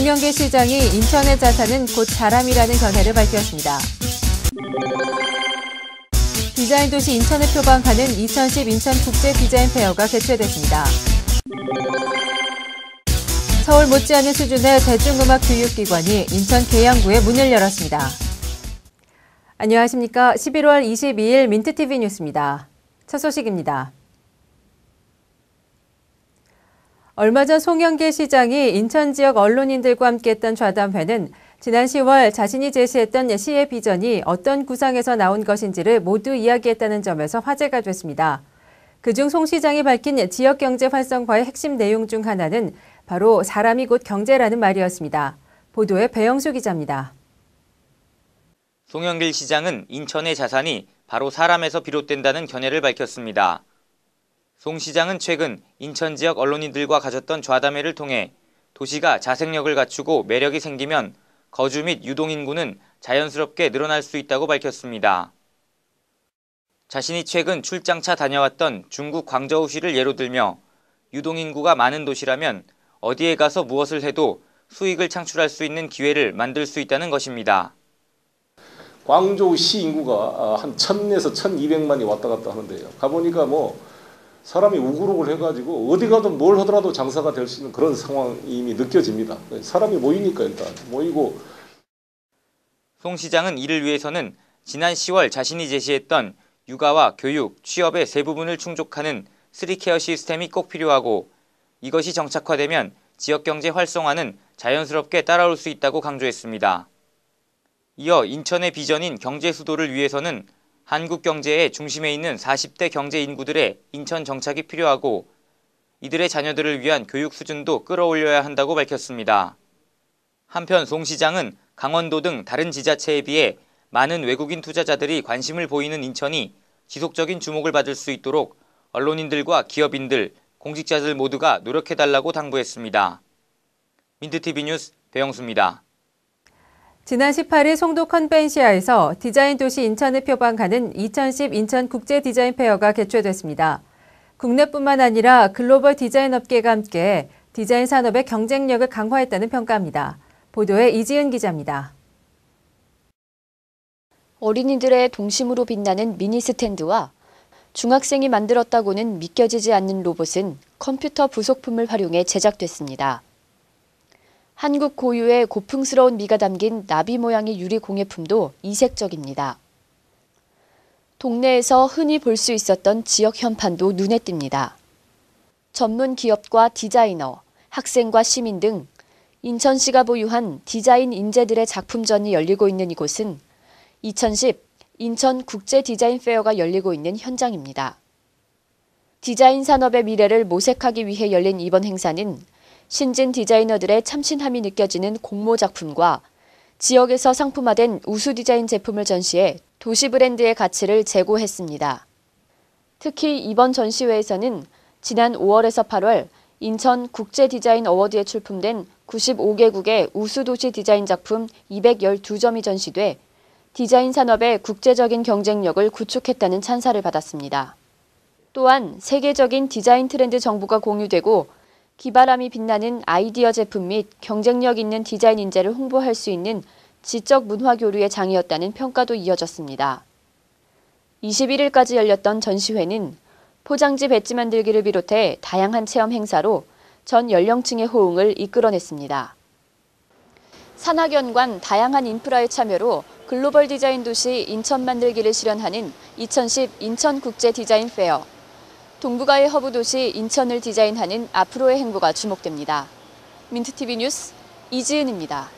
송영길 시장이 인천의 자산은 곧 사람이라는 견해를 밝혔습니다. 디자인 도시 인천을 표방하는 2010 인천 국제 디자인 페어가 개최됐습니다. 서울 못지않은 수준의 대중음악 교육기관이 인천 계양구에 문을 열었습니다. 안녕하십니까. 11월 22일 민트TV 뉴스입니다. 첫 소식입니다. 얼마 전 송영길 시장이 인천 지역 언론인들과 함께했던 좌담회는 지난 10월 자신이 제시했던 시의 비전이 어떤 구상에서 나온 것인지를 모두 이야기했다는 점에서 화제가 됐습니다. 그중 송 시장이 밝힌 지역경제 활성화의 핵심 내용 중 하나는 바로 사람이 곧 경제라는 말이었습니다. 보도에 배영수 기자입니다. 송영길 시장은 인천의 자산이 바로 사람에서 비롯된다는 견해를 밝혔습니다. 송 시장은 최근 인천 지역 언론인들과 가졌던 좌담회를 통해 도시가 자생력을 갖추고 매력이 생기면 거주 및 유동인구는 자연스럽게 늘어날 수 있다고 밝혔습니다. 자신이 최근 출장차 다녀왔던 중국 광저우시를 예로 들며 유동인구가 많은 도시라면 어디에 가서 무엇을 해도 수익을 창출할 수 있는 기회를 만들 수 있다는 것입니다. 광저우시 인구가 한 1000에서 1200만이 왔다 갔다 하는데요. 가보니까 사람이 우글우글 해가지고 어디 가든 뭘 하더라도 장사가 될 수 있는 그런 상황이 이미 느껴집니다. 사람이 모이니까 일단 모이고. 송 시장은 이를 위해서는 지난 10월 자신이 제시했던 육아와 교육, 취업의 세 부분을 충족하는 3케어 시스템이 꼭 필요하고 이것이 정착화되면 지역경제 활성화는 자연스럽게 따라올 수 있다고 강조했습니다. 이어 인천의 비전인 경제 수도를 위해서는 한국 경제의 중심에 있는 40대 경제 인구들의 인천 정착이 필요하고 이들의 자녀들을 위한 교육 수준도 끌어올려야 한다고 밝혔습니다. 한편 송 시장은 강원도 등 다른 지자체에 비해 많은 외국인 투자자들이 관심을 보이는 인천이 지속적인 주목을 받을 수 있도록 언론인들과 기업인들, 공직자들 모두가 노력해달라고 당부했습니다. 민트TV 뉴스 배영수입니다. 지난 18일 송도 컨벤시아에서 디자인 도시 인천을 표방하는 2010 인천 국제 디자인 페어가 개최됐습니다. 국내뿐만 아니라 글로벌 디자인 업계가 함께 디자인 산업의 경쟁력을 강화했다는 평가입니다. 보도에 이지은 기자입니다. 어린이들의 동심으로 빛나는 미니 스탠드와 중학생이 만들었다고는 믿겨지지 않는 로봇은 컴퓨터 부속품을 활용해 제작됐습니다. 한국 고유의 고풍스러운 미가 담긴 나비 모양의 유리 공예품도 이색적입니다. 동네에서 흔히 볼 수 있었던 지역 현판도 눈에 띕니다. 전문 기업과 디자이너, 학생과 시민 등 인천시가 보유한 디자인 인재들의 작품전이 열리고 있는 이곳은 2010 인천 국제 디자인 페어가 열리고 있는 현장입니다. 디자인 산업의 미래를 모색하기 위해 열린 이번 행사는 신진 디자이너들의 참신함이 느껴지는 공모 작품과 지역에서 상품화된 우수 디자인 제품을 전시해 도시 브랜드의 가치를 제고했습니다. 특히 이번 전시회에서는 지난 5월에서 8월 인천 국제 디자인 어워드에 출품된 95개국의 우수 도시 디자인 작품 212점이 전시돼 디자인 산업의 국제적인 경쟁력을 구축했다는 찬사를 받았습니다. 또한 세계적인 디자인 트렌드 정보가 공유되고 기발함이 빛나는 아이디어 제품 및 경쟁력 있는 디자인 인재를 홍보할 수 있는 지적 문화 교류의 장이었다는 평가도 이어졌습니다. 21일까지 열렸던 전시회는 포장지 배지 만들기를 비롯해 다양한 체험 행사로 전 연령층의 호응을 이끌어냈습니다. 산학연관 다양한 인프라의 참여로 글로벌 디자인 도시 인천 만들기를 실현하는 2010 인천 국제 디자인 페어. 동북아의 허브 도시 인천을 디자인하는 앞으로의 행보가 주목됩니다. 민트TV 뉴스 이지은입니다.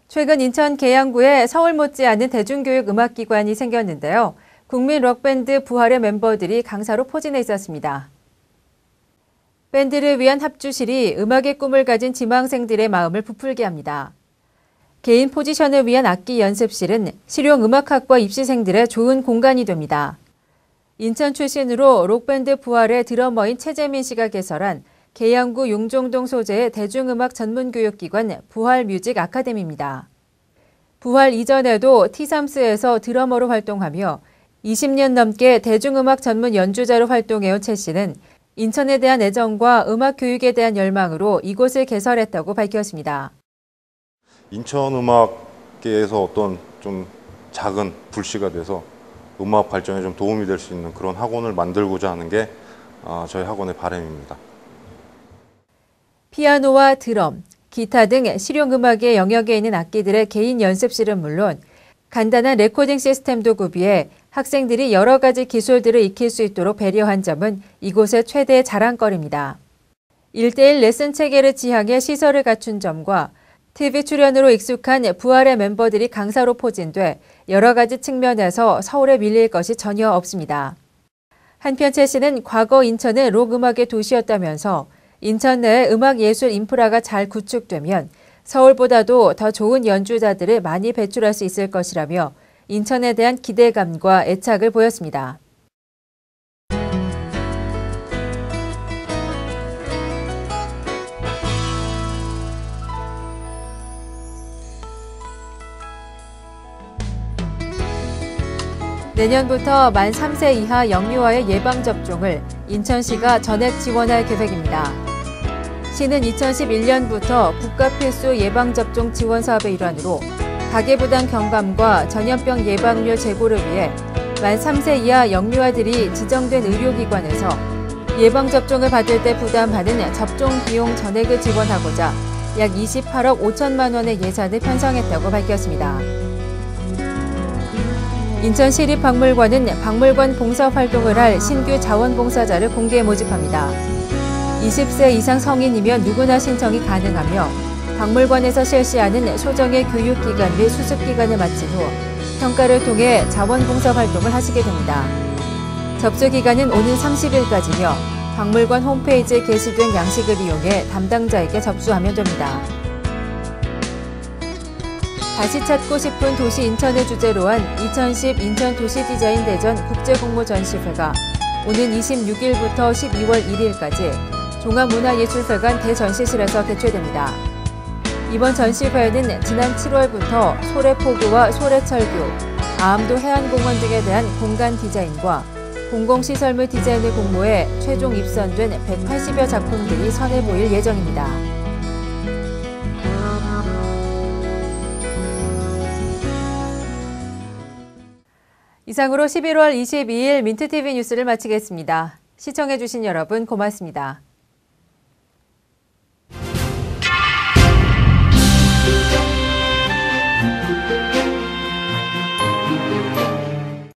최근 인천 계양구에 서울 못지않은 대중교육 음악기관이 생겼는데요. 국민 록밴드 부활의 멤버들이 강사로 포진해 있었습니다. 밴드를 위한 합주실이 음악의 꿈을 가진 지망생들의 마음을 부풀게 합니다. 개인 포지션을 위한 악기 연습실은 실용음악학과 입시생들의 좋은 공간이 됩니다. 인천 출신으로 록밴드 부활의 드러머인 최재민 씨가 개설한 계양구 용종동 소재의 대중음악 전문교육기관 부활뮤직 아카데미입니다. 부활 이전에도 티삼스에서 드러머로 활동하며 20년 넘게 대중음악 전문 연주자로 활동해온 최 씨는 인천에 대한 애정과 음악 교육에 대한 열망으로 이곳을 개설했다고 밝혔습니다. 인천 음악계에서 어떤 좀 작은 불씨가 돼서 음악 발전에 좀 도움이 될 수 있는 그런 학원을 만들고자 하는 게 저희 학원의 바람입니다. 피아노와 드럼, 기타 등 실용음악의 영역에 있는 악기들의 개인 연습실은 물론 간단한 레코딩 시스템도 구비해 학생들이 여러 가지 기술들을 익힐 수 있도록 배려한 점은 이곳의 최대 자랑거리입니다. 1:1 레슨 체계를 지향해 시설을 갖춘 점과 TV 출연으로 익숙한 부활의 멤버들이 강사로 포진돼 여러 가지 측면에서 서울에 밀릴 것이 전혀 없습니다. 한편 최 씨는 과거 인천은 록 음악의 도시였다면서 인천 내에 음악 예술 인프라가 잘 구축되면 서울보다도 더 좋은 연주자들을 많이 배출할 수 있을 것이라며 인천에 대한 기대감과 애착을 보였습니다. 내년부터 만 3세 이하 영유아의 예방접종을 인천시가 전액 지원할 계획입니다. 시는 2011년부터 국가필수 예방접종 지원 사업의 일환으로 가계부담 경감과 전염병 예방률 제고를 위해 만 3세 이하 영유아들이 지정된 의료기관에서 예방접종을 받을 때 부담하는 접종 비용 전액을 지원하고자 약 28억 5천만 원의 예산을 편성했다고 밝혔습니다. 인천시립박물관은 박물관 봉사활동을 할 신규 자원봉사자를 공개 모집합니다. 20세 이상 성인이면 누구나 신청이 가능하며 박물관에서 실시하는 소정의 교육기간 및 수습기간을 마친 후 평가를 통해 자원봉사활동을 하시게 됩니다. 접수기간은 오는 30일까지며 박물관 홈페이지에 게시된 양식을 이용해 담당자에게 접수하면 됩니다. 다시 찾고 싶은 도시 인천을 주제로 한 2010 인천 도시디자인 대전 국제공모전시회가 오는 26일부터 12월 1일까지 종합문화예술회관 대전시실에서 개최됩니다. 이번 전시회에는 지난 7월부터 소래포구와 소래철교, 아암도 해안공원 등에 대한 공간 디자인과 공공시설물 디자인을 공모해 최종 입선된 180여 작품들이 선을 보일 예정입니다. 이상으로 11월 22일 민트TV 뉴스를 마치겠습니다. 시청해주신 여러분 고맙습니다.